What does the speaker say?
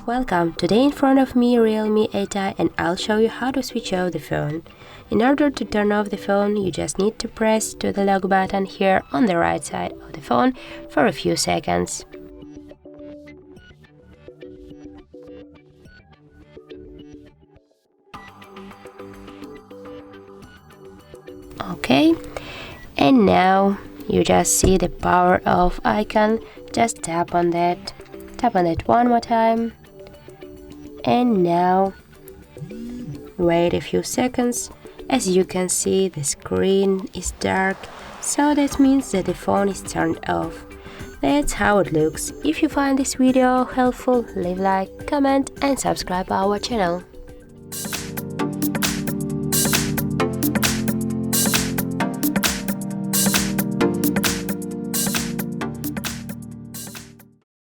Welcome, today in front of me Realme 8i and I'll show you how to switch off the phone. In order to turn off the phone, you just need to press to the lock button here on the right side of the phone for a few seconds. Okay, and now you just see the power off icon. Just tap on that one more time. And now wait a few seconds. As you can see, the screen is dark, so that means that the phone is turned off. That's how it looks. If you find this video helpful, leave a like, comment and subscribe our channel.